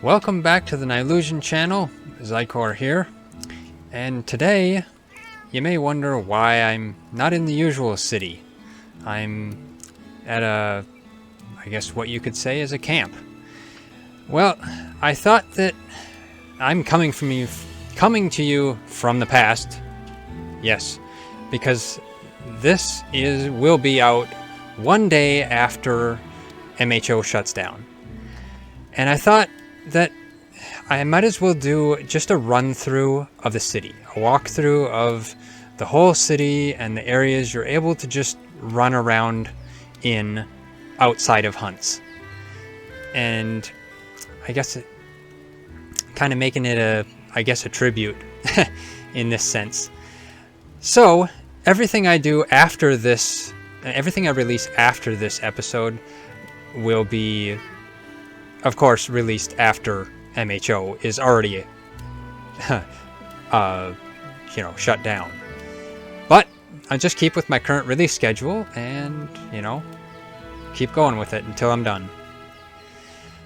Welcome back to the Nylusion channel. Zykor here, and today you may wonder why I'm not in the usual city. I'm at I guess what you could say is a camp. Well, I thought that I'm coming to you from the past. Yes, because this will be out one day after MHO shuts down. And I thought that I might as well do just a run-through of the city. A walkthrough of the whole city and the areas you're able to just run around in outside of hunts. And I guess kind of making it a tribute in this sense. So everything I do after this, everything I release after this episode will be, of course, released after MHO is already, shut down. But I'll just keep with my current release schedule and, keep going with it until I'm done.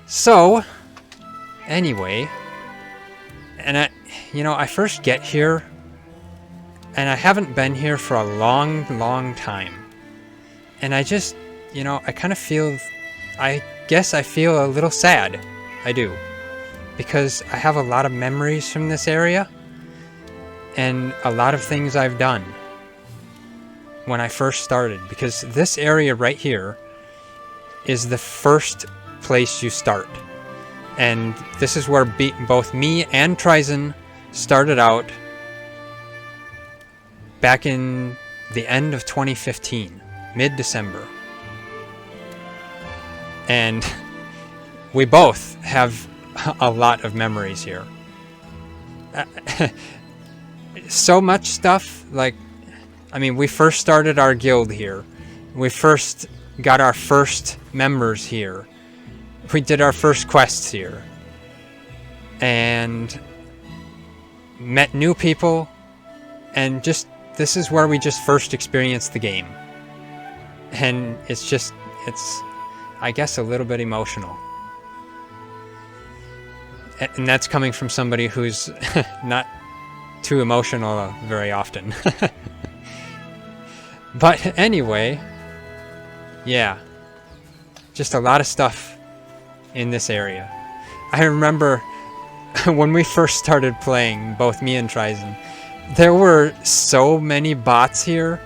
So, anyway, and I first get here, and I haven't been here for a long time. And I just, I kind of feel, I guess I feel a little sad. I do. Because I have a lot of memories from this area, and a lot of things I've done when I first started. Because this area right here is the first place you start. And this is where both me and Tryzen started out back in the end of 2015, mid-December. And we both have a lot of memories here. So much stuff, we first started our guild here. We first got our first members here. We did our first quests here. And met new people. And this is where we just first experienced the game. And it's I guess, a little bit emotional. And that's coming from somebody who's not too emotional very often. But anyway, yeah, just a lot of stuff in this area. I remember when we first started playing, both me and Tryzen, there were so many bots here.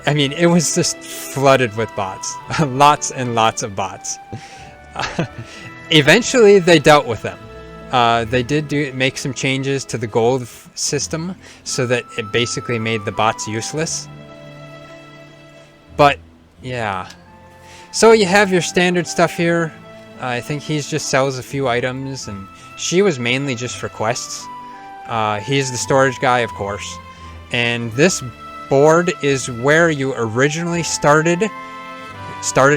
I mean, it was just flooded with bots. Lots and lots of bots. Eventually, they dealt with them. They did make some changes to the gold system so that it basically made the bots useless. But, yeah. So you have your standard stuff here. I think he just sells a few items, and she was mainly just for quests. He's the storage guy, of course. And this board is where you originally started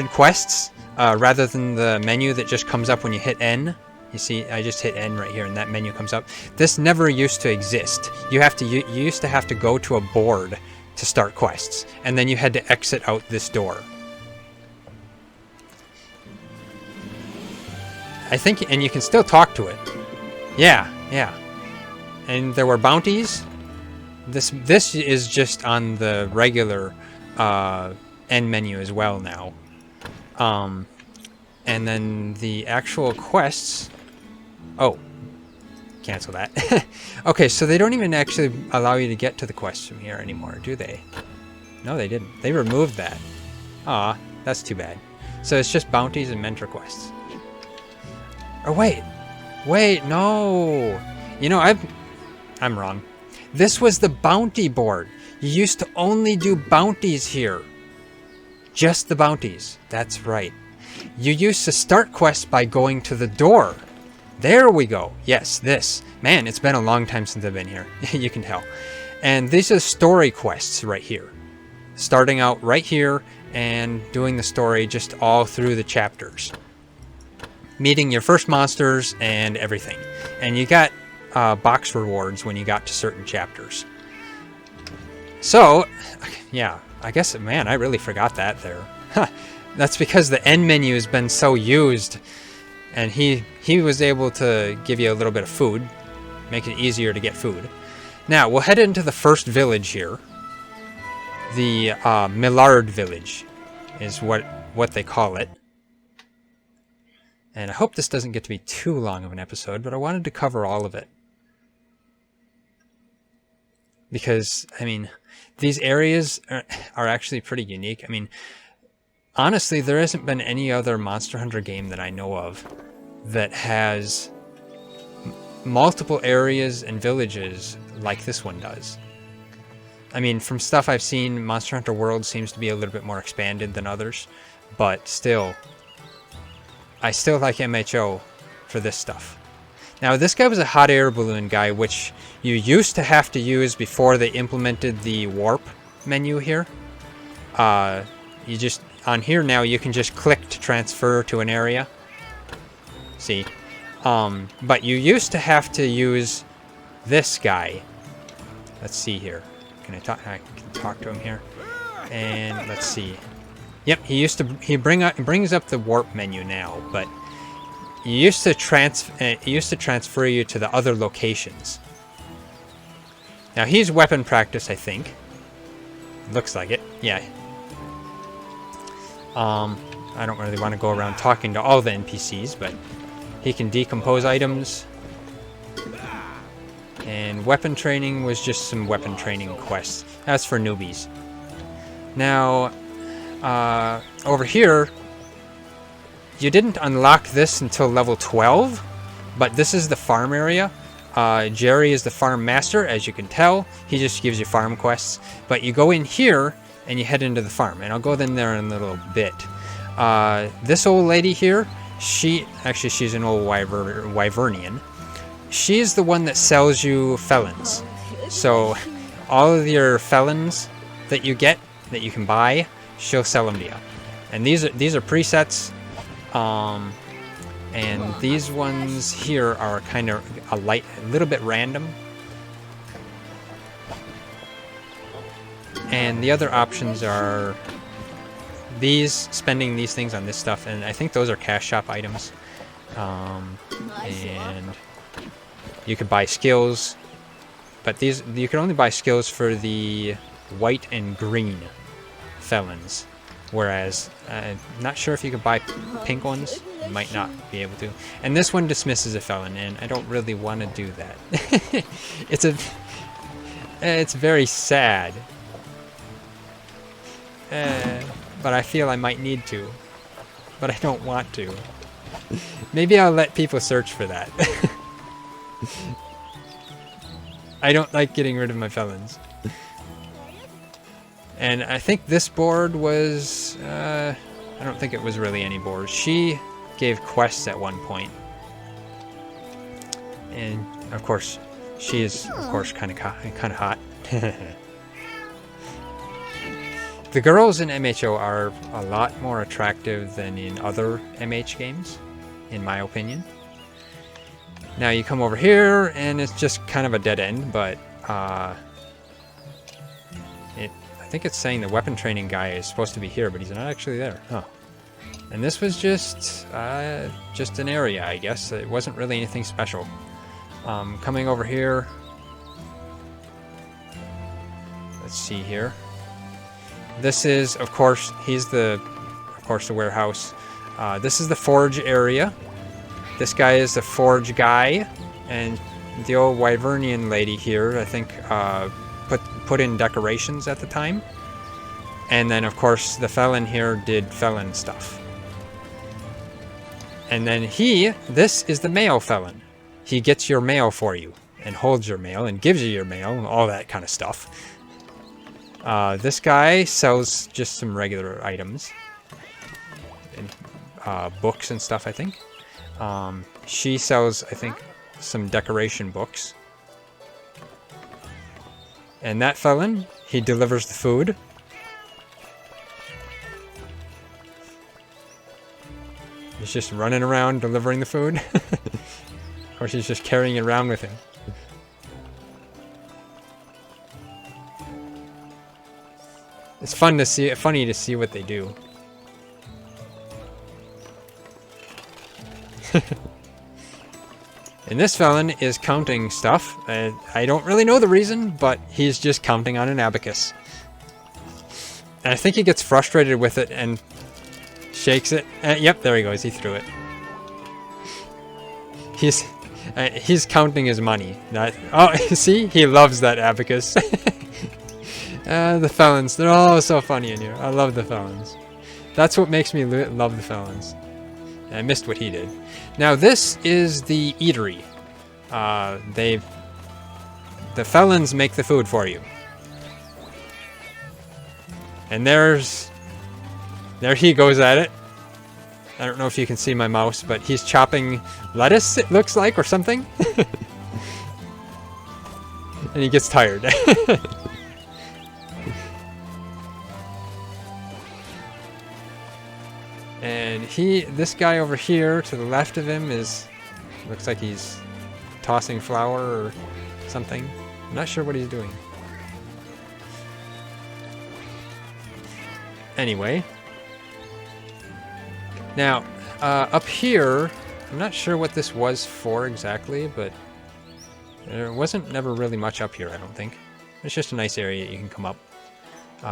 quests, rather than the menu that just comes up when you hit N. You see, I just hit N right here and that menu comes up. This never used to exist. You used to have to go to a board to start quests, and then you had to exit out this door. I think, and you can still talk to it. Yeah. And there were bounties. This is just on the regular end menu as well now. And then the actual quests. Oh, cancel that. Okay, so they don't even actually allow you to get to the quests from here anymore, do they? No, they didn't. They removed that. Aw, that's too bad. So it's just bounties and mentor quests. Or wait, no. I'm wrong. This was the bounty board. You used to only do bounties here. Just the bounties. That's right. You used to start quests by going to the door. There we go. Yes, this. Man, it's been a long time since I've been here. You can tell. And these are story quests right here. Starting out right here and doing the story just all through the chapters. Meeting your first monsters and everything. And you got box rewards when you got to certain chapters. So, yeah, I guess, man, I really forgot that there. That's because the end menu has been so used. And he was able to give you a little bit of food, make it easier to get food. Now, we'll head into the first village here. The Millard Village is what they call it. And I hope this doesn't get to be too long of an episode, but I wanted to cover all of it. Because, I mean, these areas are actually pretty unique. I mean, honestly, there hasn't been any other Monster Hunter game that I know of that has multiple areas and villages like this one does. I mean, from stuff I've seen, Monster Hunter World seems to be a little bit more expanded than others, but still, I still like MHO for this stuff. Now, this guy was a hot air balloon guy, which you used to have to use before they implemented the warp menu here. You just, on here now, you can just click to transfer to an area. See? But you used to have to use this guy. Let's see here. Can I talk? I can talk to him here. And let's see. Yep, he brings up the warp menu now, but it used to transfer you to the other locations. Now he's weapon practice, I think. Looks like it. Yeah. I don't really want to go around talking to all the NPCs, but he can decompose items. And weapon training was just some weapon training quests. That's for newbies. Now, over here, you didn't unlock this until level 12, but this is the farm area. Jerry is the farm master, as you can tell. He just gives you farm quests. But you go in here, and you head into the farm. And I'll go in there in a little bit. This old lady here, she's an old Wyvernian. She's the one that sells you felons. So all of your felons that you get, that you can buy, she'll sell them to you. And these are presets. And these ones here are kind of a little bit random. And the other options are spending these things on this stuff, and I think those are cash shop items. And you could buy skills, but you can only buy skills for the white and green felons. Whereas, I'm not sure if you could buy pink ones. You might not be able to. And this one dismisses a felon, and I don't really want to do that. It's very sad. But I feel I might need to. But I don't want to. Maybe I'll let people search for that. I don't like getting rid of my felons. And I think this board was... I don't think it was really any board. She gave quests at one point. And, of course, she is, of course, kind of hot. The girls in MHO are a lot more attractive than in other MH games, in my opinion. Now you come over here, and it's just kind of a dead end, but I think it's saying the weapon training guy is supposed to be here, but he's not actually there. Huh. And this was just an area, I guess. It wasn't really anything special. Coming over here. Let's see here. This is, of course, the warehouse. This is the forge area. This guy is the forge guy, and the old Wyvernian lady here, I think, put in decorations at the time. And then, of course, the felon here did felon stuff. And then this is the mail felon. He gets your mail for you, and holds your mail, and gives you your mail, and all that kind of stuff. This guy sells just some regular items. And books and stuff, I think. She sells, I think, some decoration books. And that felon, he delivers the food. He's just running around delivering the food. Or she's just carrying it around with him. It's funny to see what they do. And this felon is counting stuff. I don't really know the reason, but he's just counting on an abacus. And I think he gets frustrated with it and shakes it. Yep, there he goes. He threw it. He's counting his money. Oh, see? He loves that abacus. The felons. They're all so funny in here. I love the felons. That's what makes me love the felons. I missed what he did. Now this is the eatery. The felons make the food for you. And there he goes at it. I don't know if you can see my mouse, but he's chopping lettuce, it looks like, or something. And he gets tired. And this guy over here to the left of him looks like he's tossing flour or something. I'm not sure what he's doing. Anyway. Now, up here, I'm not sure what this was for exactly, but there wasn't never really much up here, I don't think. It's just a nice area you can come up.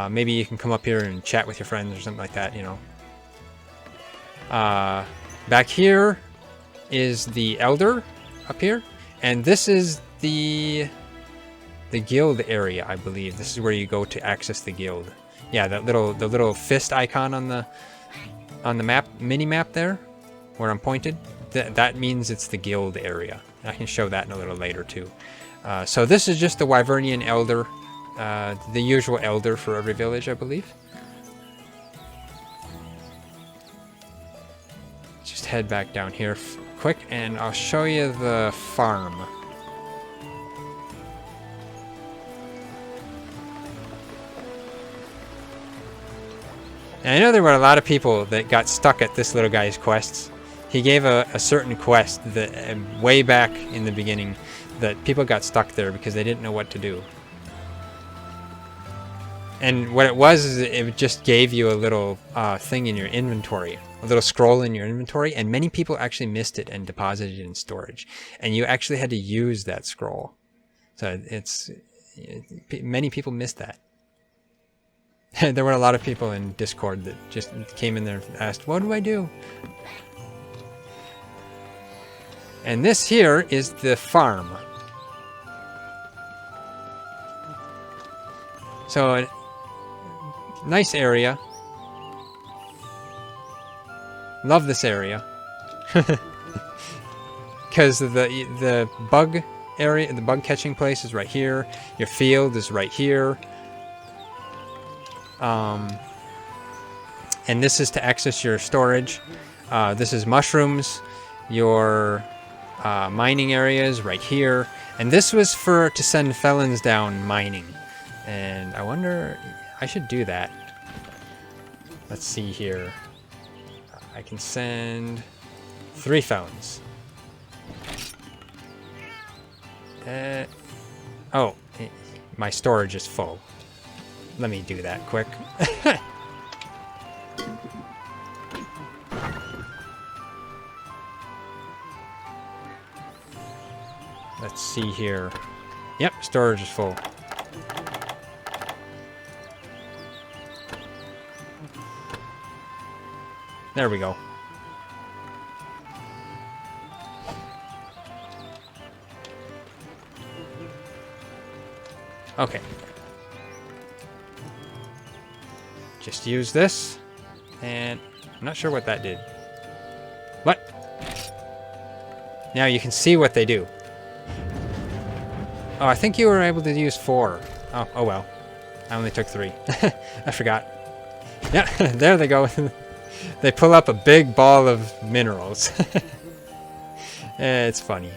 Maybe you can come up here and chat with your friends or something like that, you know. Back here is the Elder up here, and this is the guild area, I believe. This is where you go to access the guild. Yeah, the little fist icon on the map, mini map there, where I'm pointed. That means it's the guild area. I can show that in a little later too. So this is just the Wyvernian Elder, the usual Elder for every village, I believe. Just head back down here quick, and I'll show you the farm. And I know there were a lot of people that got stuck at this little guy's quests. He gave a certain quest that way back in the beginning that people got stuck there because they didn't know what to do. And what it was is it just gave you a little thing in your inventory, a little scroll in your inventory, and many people actually missed it and deposited it in storage. And you actually had to use that scroll. So many people missed that. There were a lot of people in Discord that just came in there and asked, what do I do? And this here is the farm. So, a nice area. Love this area. Because the bug area, the bug catching place is right here. Your field is right here. And this is to access your storage. This is mushrooms. Your mining areas right here. And this was to send felons down mining. And I wonder, I should do that. Let's see here. I can send 3 felons. Oh, my storage is full. Let me do that quick. Let's see here. Yep, storage is full. There we go. Okay. Just use this, and I'm not sure what that did. What? Now you can see what they do. Oh, I think you were able to use 4. Oh well. I only took 3. I forgot. Yeah, there they go. They pull up a big ball of minerals. It's funny.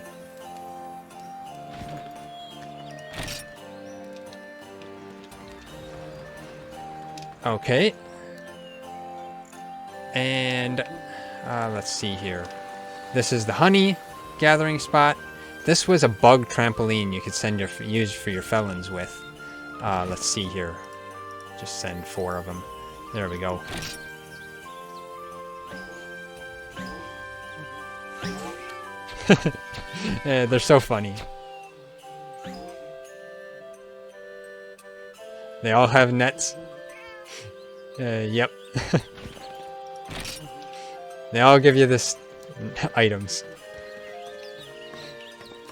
Okay. And let's see here. This is the honey gathering spot. This was a bug trampoline you could use for your felons with. Let's see here. Just send 4 of them. There we go. They're so funny. They all have nets. Yep. They all give you this items.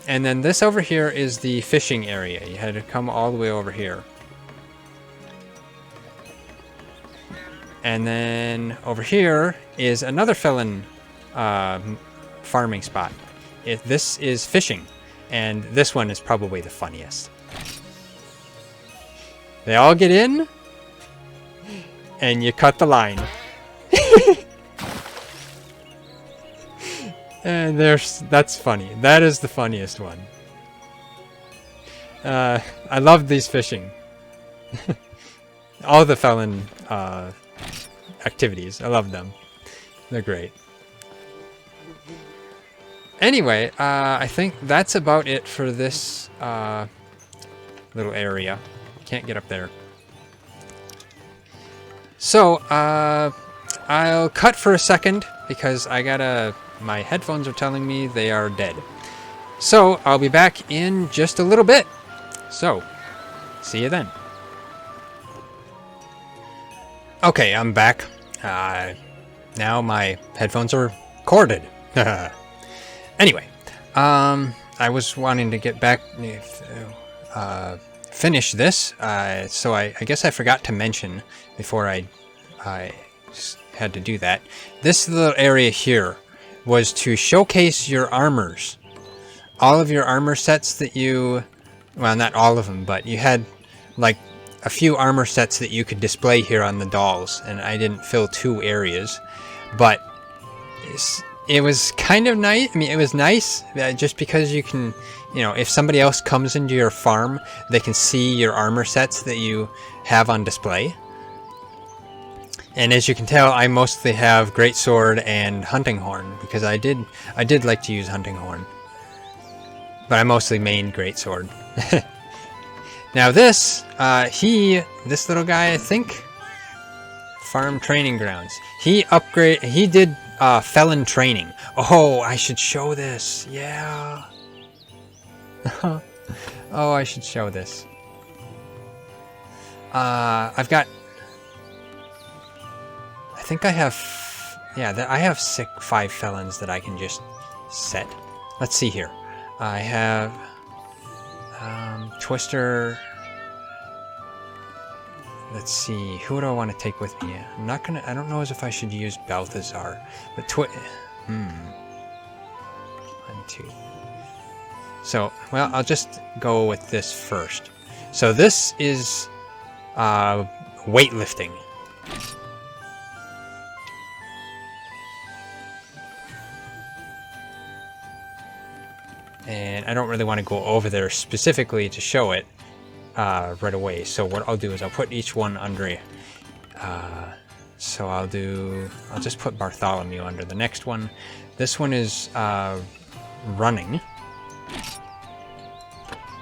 And then this over here is the fishing area. You had to come all the way over here. And then over here is another felon farming spot. This is fishing. And this one is probably the funniest. They all get in, and you cut the line. And that's funny. That is the funniest one. I love these fishing. All the felon activities. I love them. They're great. Anyway, I think that's about it for this little area. Can't get up there. So, I'll cut for a second because my headphones are telling me they are dead. So, I'll be back in just a little bit. So, see you then. Okay, I'm back. Now my headphones are corded. Anyway, I was wanting to get back, finish this, so I guess I forgot to mention before I had to do that. This little area here was to showcase your armors. All of your armor sets that well, not all of them, but you had like a few armor sets that you could display here on the dolls, and I didn't fill 2 areas, but it was kind of nice. I mean, it was nice just because you can, if somebody else comes into your farm, they can see your armor sets that you have on display. And as you can tell, I mostly have greatsword and hunting horn because I did like to use hunting horn, but I mostly main greatsword. Now this little guy, I think, farm training grounds. He did felon training. Oh, I should show this. Yeah. Oh, I should show this. I've got. I think I have. Yeah, I have 5 felons that I can just set. Let's see here. I have Twister. Let's see. Who do I want to take with me? I don't know as if I should use Balthazar, but 1, 2. So, well, I'll just go with this first. So this is weightlifting. And I don't really want to go over there specifically to show it right away. So what I'll do is I'll put each one under so I'll just put Bartholomew under the next one. This one is running.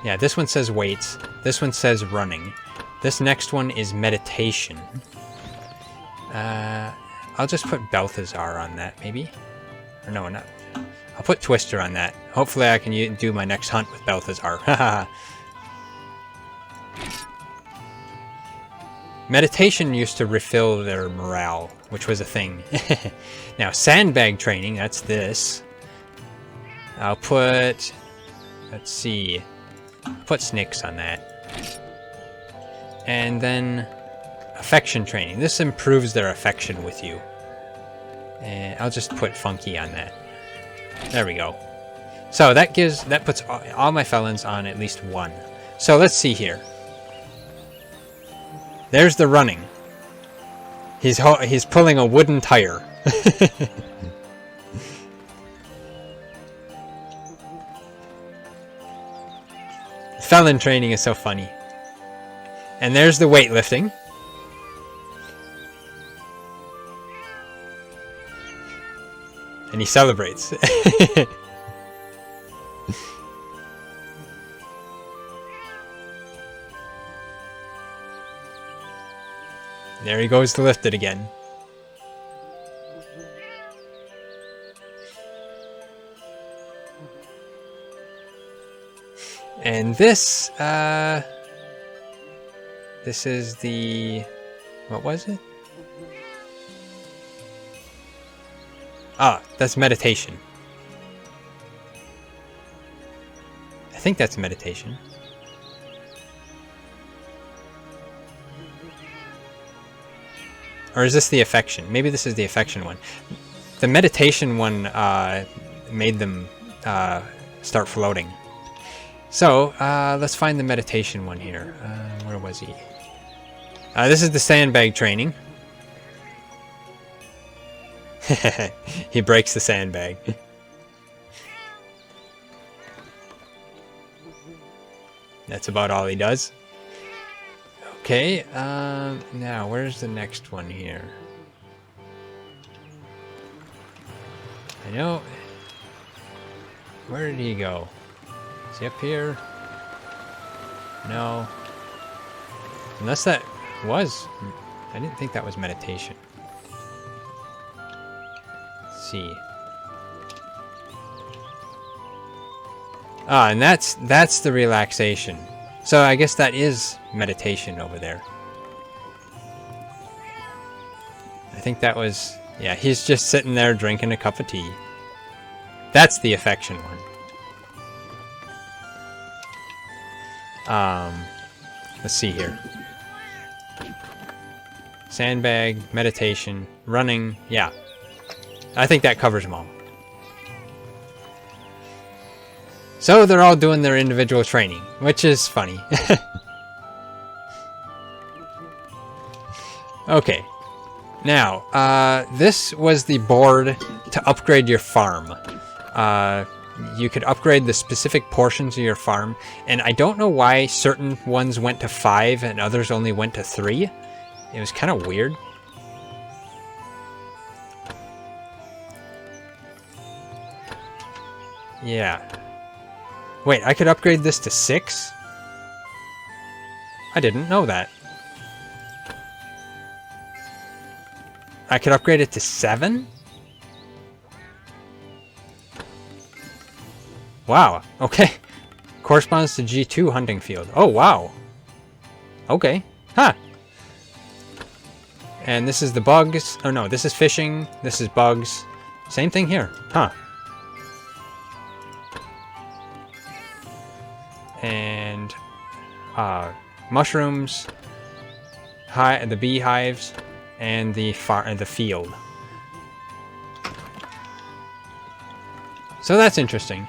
Yeah, this one says weights. This one says running. This next one is meditation. I'll just put Balthazar on that, maybe? Or no, not. I'll put Twister on that. Hopefully I can do my next hunt with Balthazar. Haha. Meditation used to refill their morale, which was a thing. Now, sandbag training, that's this. I'll put... Let's see. I'll put Snicks on that. And then... affection training. This improves their affection with you. And I'll just put Funky on that. There we go. So that puts all my felons on at least 1. So let's see here. There's the running. He's pulling a wooden tire. Felon training is so funny. And there's the weightlifting. And he celebrates. There he goes to lift it again. And this is the... what was it? Ah, that's meditation. I think that's meditation. Or is this the affection? Maybe this is the affection one. The meditation one made them start floating. So, let's find the meditation one here. Where was he? This is the sandbag training. He breaks the sandbag. That's about all he does. Okay, now where's the next one here? I know. Where did he go? Is he up here? No. Unless that was... I didn't think that was meditation. Let's see. Ah, and that's the relaxation. So I guess that is meditation over there. I think that was... yeah, he's just sitting there drinking a cup of tea. That's the affection one. Let's see here. Sandbag, meditation, running, yeah. I think that covers them all. So they're all doing their individual training, which is funny. Okay. Now, this was the board to upgrade your farm. You could upgrade the specific portions of your farm, and I don't know why certain ones went to 5 and others only went to 3. It was kind of weird. Yeah. Wait, I could upgrade this to 6? I didn't know that. I could upgrade it to 7? Wow, okay. Corresponds to G2 hunting field. Oh, wow. Okay. Huh. And this is the bugs. Oh, no, this is fishing. This is bugs. Same thing here. Huh. And mushrooms, the beehives, and the field. So that's interesting.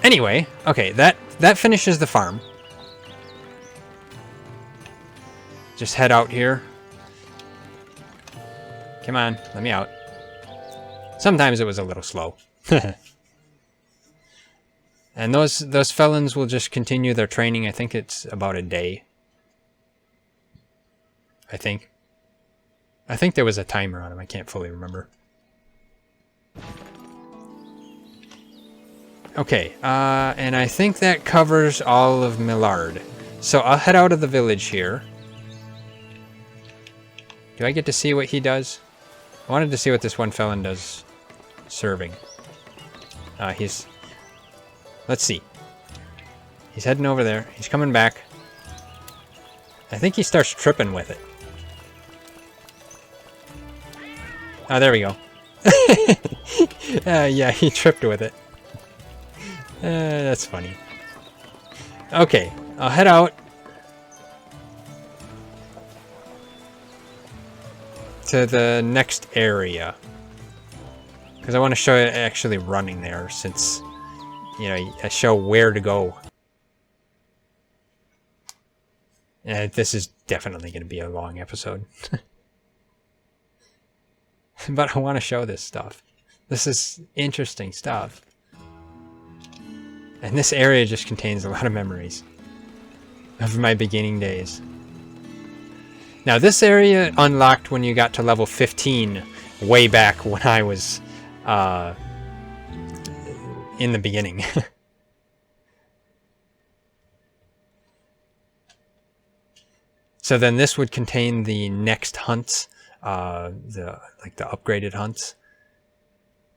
Anyway, okay, that finishes the farm. Just head out here. Come on, let me out. Sometimes it was a little slow. And those felons will just continue their training. I think it's about a day. I think there was a timer on them. I can't fully remember. Okay, and I think that covers all of Milard. So I'll head out of the village here. Do I get to see what he does? I wanted to see what this one felon does serving. Let's see. He's heading over there. He's coming back. I think he starts tripping with it. Oh, there we go. Yeah, he tripped with it. That's funny. Okay, I'll head out to the next area. Because I want to show you actually running there, since, you know, I show where to go. And this is definitely going to be a long episode. But I want to show this stuff. This is interesting stuff. And this area just contains a lot of memories of my beginning days. Now this area unlocked when you got to level 15 way back when I was in the beginning. So then this would contain the next hunts, the upgraded hunts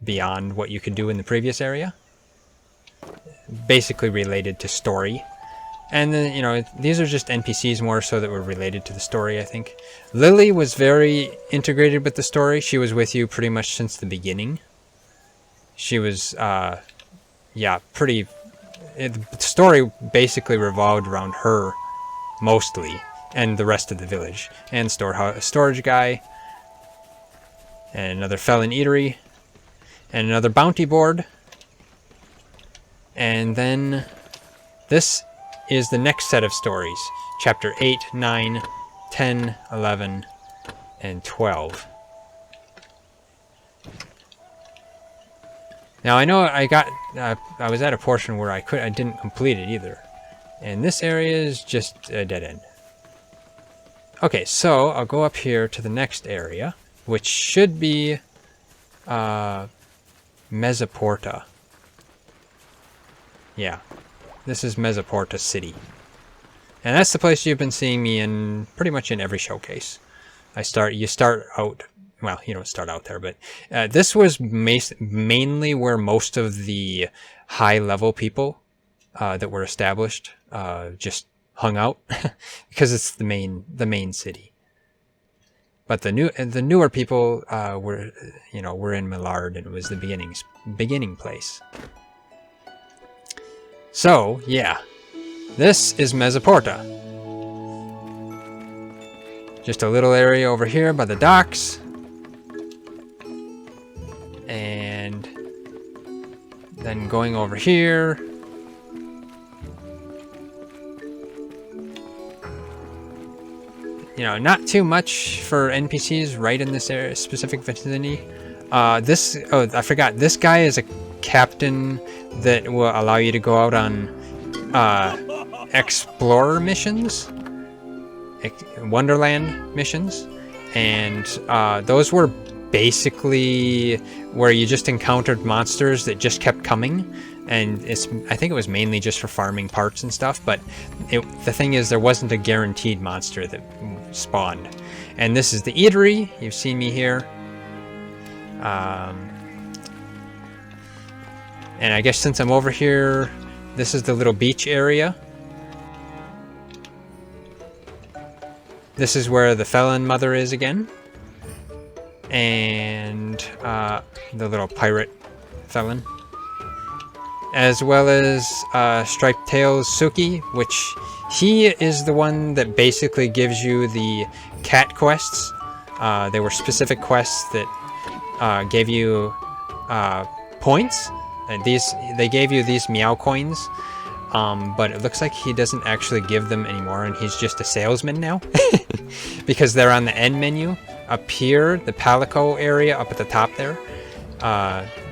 beyond what you could do in the previous area. basically related to story. And then, you know, these are just NPCs more so that were related to the story, I think. Lily was very integrated with the story. She was with you pretty much since the beginning. She was, yeah, pretty... the story basically revolved around her, mostly, and the rest of the village. And storage guy, and another felon eatery, and another bounty board. And then this is the next set of stories. Chapter 8, 9, 10, 11, and 12. Now I know I was at a portion where I didn't complete it either. And this area is just a dead end. Okay, so I'll go up here to the next area, which should be Mezeporta. Yeah, this is Mezeporta City. And that's the place you've been seeing me in pretty much in every showcase. You start out, well, you don't start out there, but this was mainly where most of the high-level people that were established just hung out, because it's the main city. But the newer people were in Millard, and it was the beginning place. So yeah, this is Mezeporta. Just a little area over here by the docks. And then going over here. You know, not too much for NPCs right in this area, specific vicinity. I forgot, this guy is a captain that will allow you to go out on explorer missions, Wonderland missions, and those were basically where you just encountered monsters that just kept coming, and I think it was mainly just for farming parts and stuff, but the thing is there wasn't a guaranteed monster that spawned. And this is the eatery. You've seen me here. And I guess since I'm over here, this is the little beach area. This is where the felon mother is again. And the little pirate felon. As well as Striped Tails Suki, which he is the one that basically gives you the cat quests. They were specific quests that gave you points. And they gave you these meow coins, but it looks like he doesn't actually give them anymore, and he's just a salesman now. Because they're on the end menu. Up here, the Palico area up at the top there,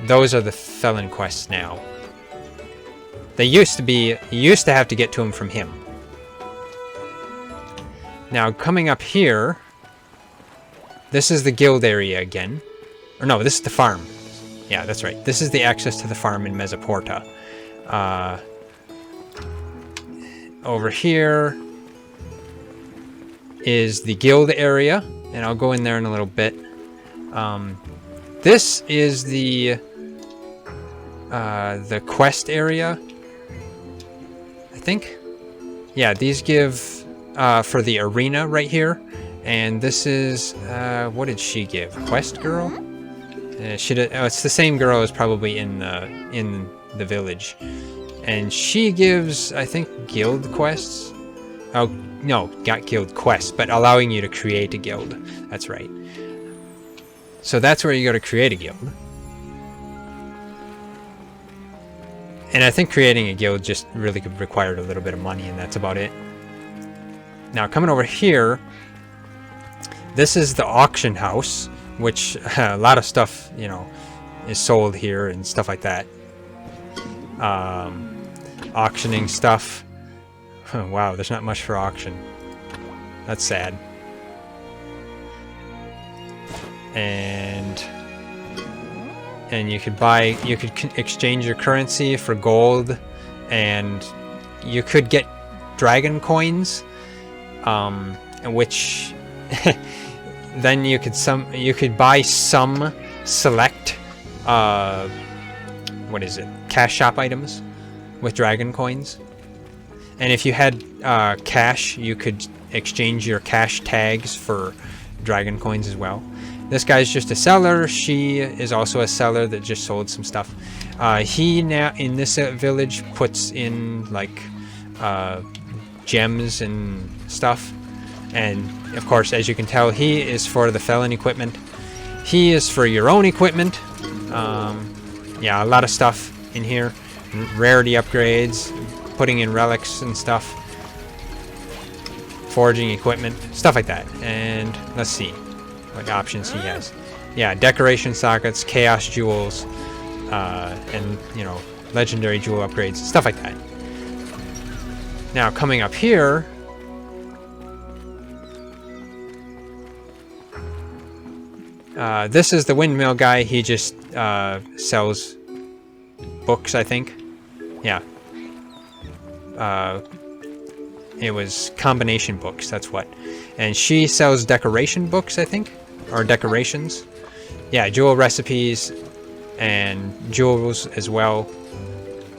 those are the felon quests now. They used to be, you used to have to get to them from him. Now, coming up here, this is the guild area again. Or no, this is the farm. Yeah, that's right. This is the access to the farm in Mezeporta. Over here is the guild area, and I'll go in there in a little bit. This is the quest area, I think. Yeah, these give for the arena right here, and this is what did she give? Quest girl? It's the same girl as probably in the village, and she gives, I think, guild quests. Oh no, not guild quests, but allowing you to create a guild. That's right. So that's where you go to create a guild. And I think creating a guild just really required a little bit of money, and that's about it. Now coming over here, this is the auction house, which a lot of stuff, you know, is sold here and stuff like that. Auctioning stuff. Wow, there's not much for auction. That's sad. And you could exchange your currency for gold, and you could get dragon coins, which then you could buy some select what is it, cash shop items, with dragon coins. And if you had cash, you could exchange your cash tags for dragon coins as well. This guy's just a seller. She is also a seller that just sold some stuff. He now in this village puts in like gems and stuff. And of course, as you can tell, he is for the felon equipment. He is for your own equipment. Yeah, a lot of stuff in here. Rarity upgrades, putting in relics and stuff. Forging equipment, stuff like that. And let's see what options he has. Yeah, decoration sockets, chaos jewels, and, you know, legendary jewel upgrades, stuff like that. Now, coming up here, this is the windmill guy. He just sells books, I think. Yeah. It was combination books, that's what. And she sells decoration books, I think. Or decorations. Yeah, jewel recipes and jewels as well.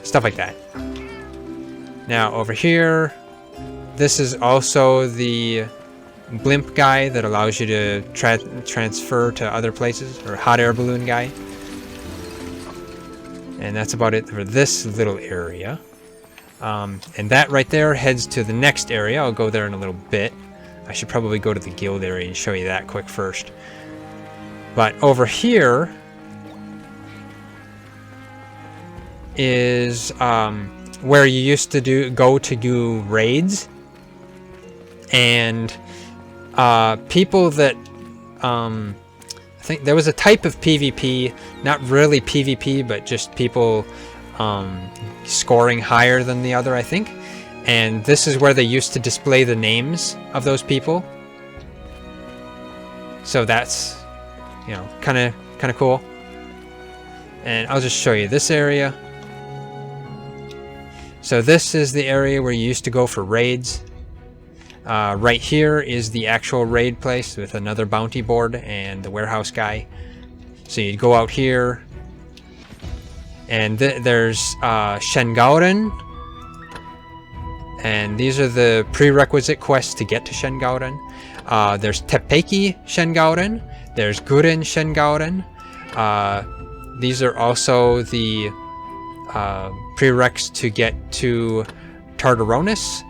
Stuff like that. Now, over here, this is also the blimp guy that allows you to transfer to other places, or hot air balloon guy. And that's about it for this little area. And that right there heads to the next area. I'll go there in a little bit. I should probably go to the guild area and show you that quick first. But over here is where you used to go to do raids. And people that I think there was a type of PvP, not really PvP, but just people scoring higher than the other, I think. And this is where they used to display the names of those people. So that's, you know, kind of cool. And I'll just show you this area. So this is the area where you used to go for raids. Right here is the actual raid place with another bounty board and the warehouse guy. So you'd go out here, and there's Shengaoren, and these are the prerequisite quests to get to Shengaoren. There's Tepeki Shengaoren, there's Guren Shengaoren. These are also the prereqs to get to Tartaronis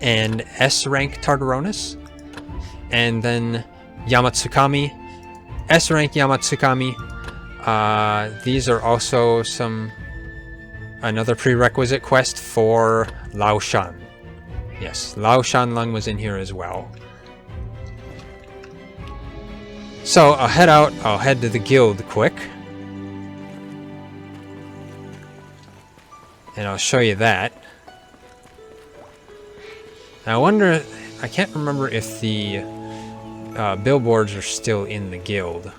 and S-rank Tartaronis, and then Yamatsukami, S-rank Yamatsukami. These are also another prerequisite quest for Laoshan. Yes, Laoshan Lung was in here as well. So I'll head to the guild quick, and I'll show you that. Now, I can't remember if the billboards are still in the guild.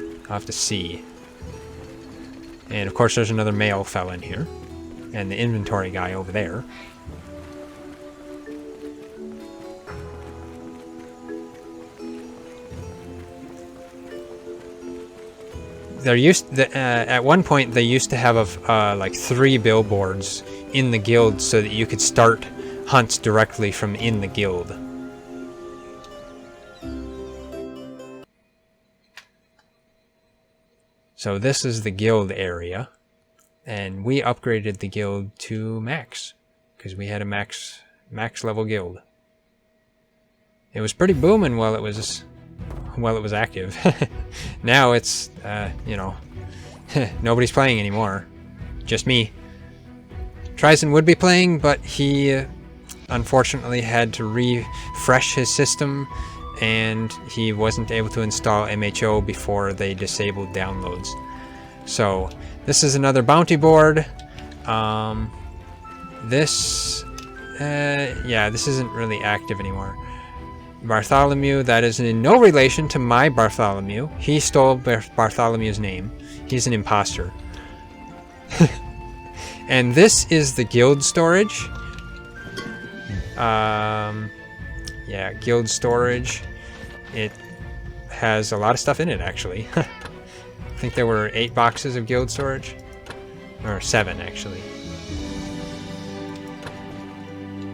I'll have to see. And of course there's another male felon here. And the inventory guy over there. At one point they used to have like 3 billboards in the guild so that you could start hunts directly from in the guild. So this is the guild area, and we upgraded the guild to max because we had a max level guild. It was pretty booming while it was active. Now it's you know, nobody's playing anymore, just me. Tryson would be playing, but he unfortunately had to refresh his system, and he wasn't able to install MHO before they disabled downloads. So this is another bounty board. This isn't really active anymore. Bartholomew, that is in no relation to my Bartholomew. He stole Bartholomew's name. He's an imposter. And this is the guild storage. Yeah, guild storage. It has a lot of stuff in it, actually. I think there were 8 boxes of guild storage. Or 7, actually.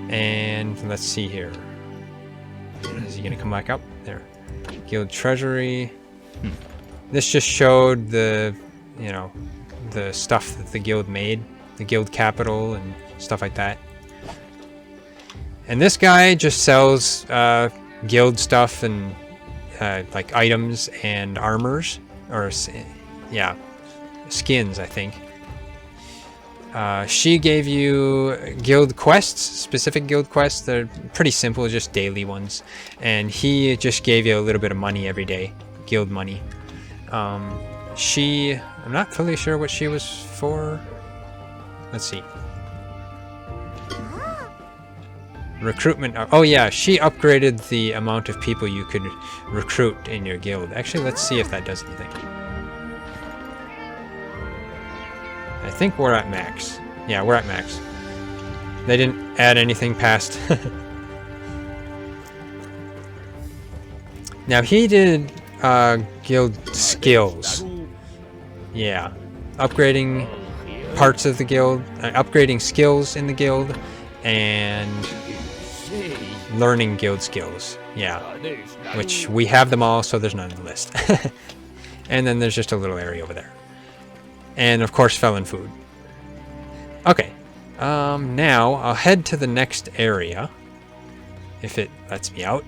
And let's see here. Is he gonna come back up? There. Guild treasury. This just showed the, you know, the stuff that the guild made. The guild capital and stuff like that. And this guy just sells guild stuff and like items and armors. Or, yeah, skins, I think. She gave you guild quests, specific guild quests. They're pretty simple, just daily ones. And he just gave you a little bit of money every day, guild money. I'm not fully sure what she was for. Let's see. Recruitment. Oh yeah, she upgraded the amount of people you could recruit in your guild. Actually, let's see if that does anything. I think we're at max. Yeah, we're at max. They didn't add anything past. Now he did guild skills. Yeah. Upgrading parts of the guild, upgrading skills in the guild, and learning guild skills. Yeah. Which we have them all, so there's none on the list. And then there's just a little area over there. And of course, felon food. Okay. Now I'll head to the next area. If it lets me out.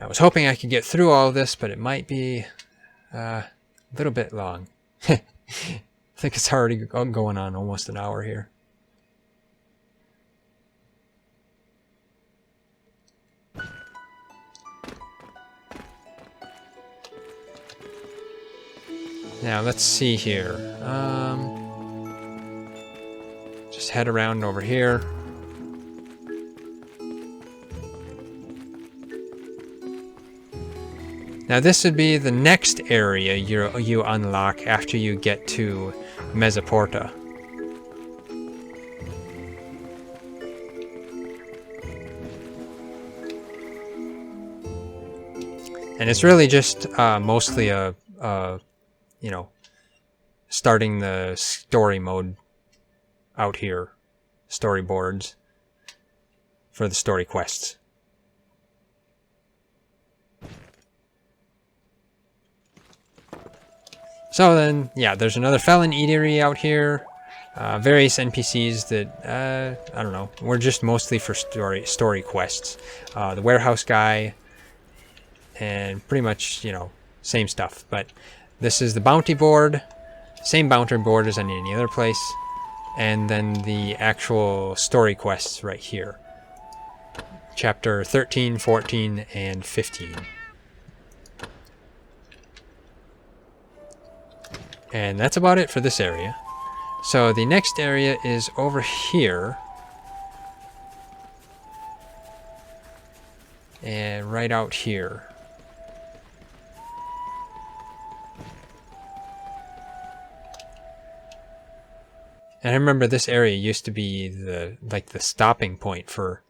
I was hoping I could get through all of this, but it might be a little bit long. I think it's already going on almost an hour here. Now let's see here. Just head around over here. Now this would be the next area you unlock after you get to Mezeporta. And it's really just mostly a you know, starting the story mode out here, storyboards for the story quests. So then, yeah, there's another felon eatery out here. Various NPCs that, I don't know, were just mostly for story quests. The warehouse guy, and pretty much, you know, same stuff. But this is the bounty board, same bounty board as in any other place. And then the actual story quests right here. Chapter 13, 14, and 15. And that's about it for this area. So the next area is over here. And right out here. And I remember this area used to be the stopping point for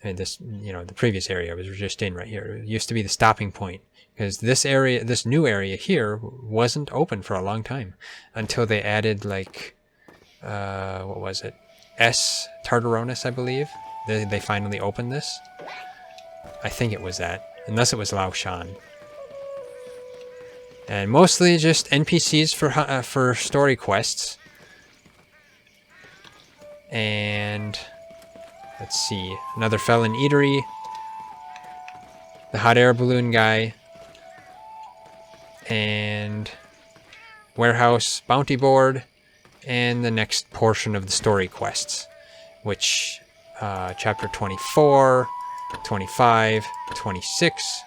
this, you know, the previous area I was just in right here. It used to be the stopping point because this area, this new area here, wasn't open for a long time until they added like, what was it? S. Tartaronis, I believe. They finally opened this. I think it was that, unless it was Laoshan. And mostly just NPCs for story quests. And let's see, another felon eatery, the hot air balloon guy, and warehouse bounty board, and the next portion of the story quests, which chapter 24, 25, 26,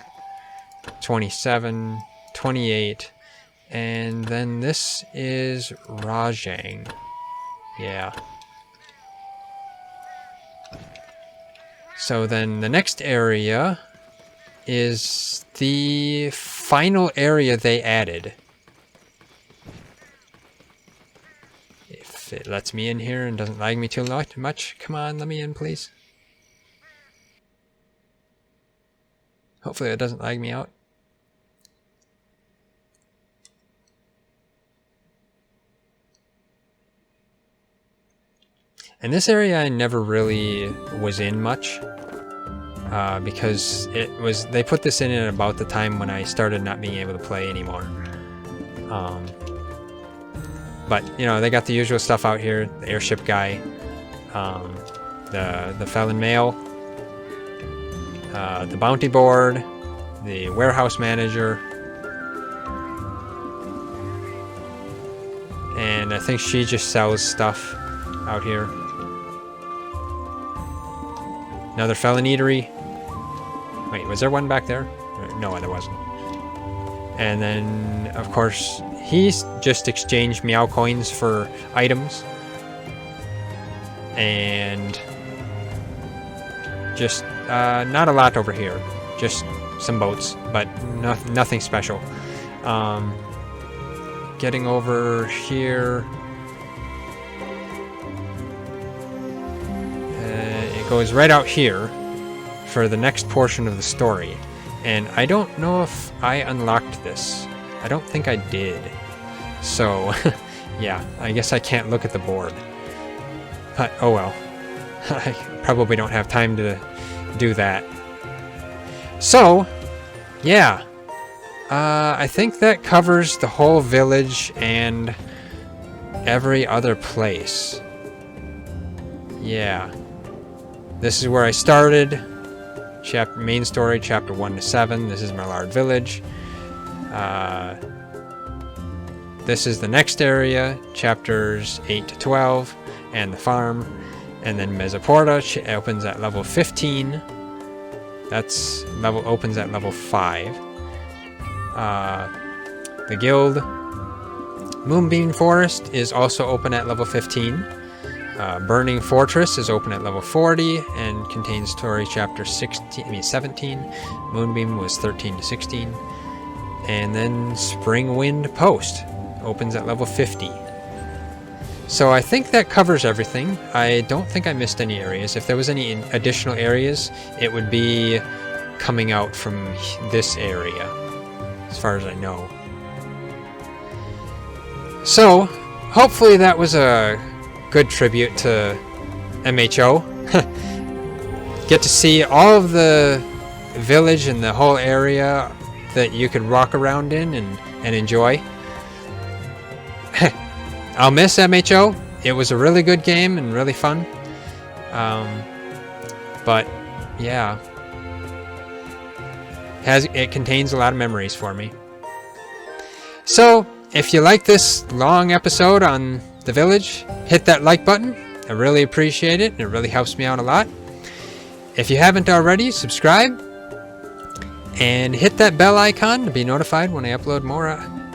27, 28, and then this is Rajang. Yeah. So then the next area is the final area they added. If it lets me in here and doesn't lag me too much, come on, let me in, please. Hopefully it doesn't lag me out. And this area I never really was in much. Because they put this in at about the time when I started not being able to play anymore. But, you know, they got the usual stuff out here. The airship guy, the felon mail, the bounty board, the warehouse manager, and I think she just sells stuff out here. Another felon eatery. Wait, was there one back there? No, there wasn't. And then, of course, he's just exchanged Meow coins for items. And just not a lot over here. Just some boats, but nothing special. Getting over here, it goes right out here for the next portion of the story. And I don't know if I unlocked this. I don't think I did. So, yeah, I guess I can't look at the board. But, oh well. I probably don't have time to do that. So, yeah. I think that covers the whole village and every other place. Yeah. This is where I started. Main story, chapter 1 to 7. This is Maillard Village. This is the next area, chapters 8 to 12, and the farm. And then Mezeporta opens at level 15. Opens at level 5. The guild Moonbeam Forest is also open at level 15. Burning Fortress is open at level 40 and contains story chapter 17. Moonbeam was 13 to 16. And then Spring Wind Post opens at level 50. So I think that covers everything. I don't think I missed any areas. If there was any additional areas, it would be coming out from this area, as far as I know. So, hopefully that was a good tribute to MHO. Get to see all of the village and the whole area that you could walk around in and enjoy. I'll miss MHO. It was a really good game and really fun. But yeah, it contains a lot of memories for me. So if you like this long episode on the village, hit that like button. I really appreciate it. It really helps me out a lot. If you haven't already, subscribe and hit that bell icon to be notified when I upload more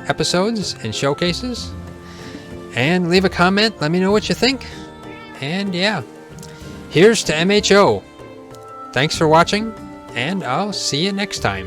episodes and showcases. And leave a comment, let me know what you think. And yeah, here's to MHO. Thanks for watching, and I'll see you next time.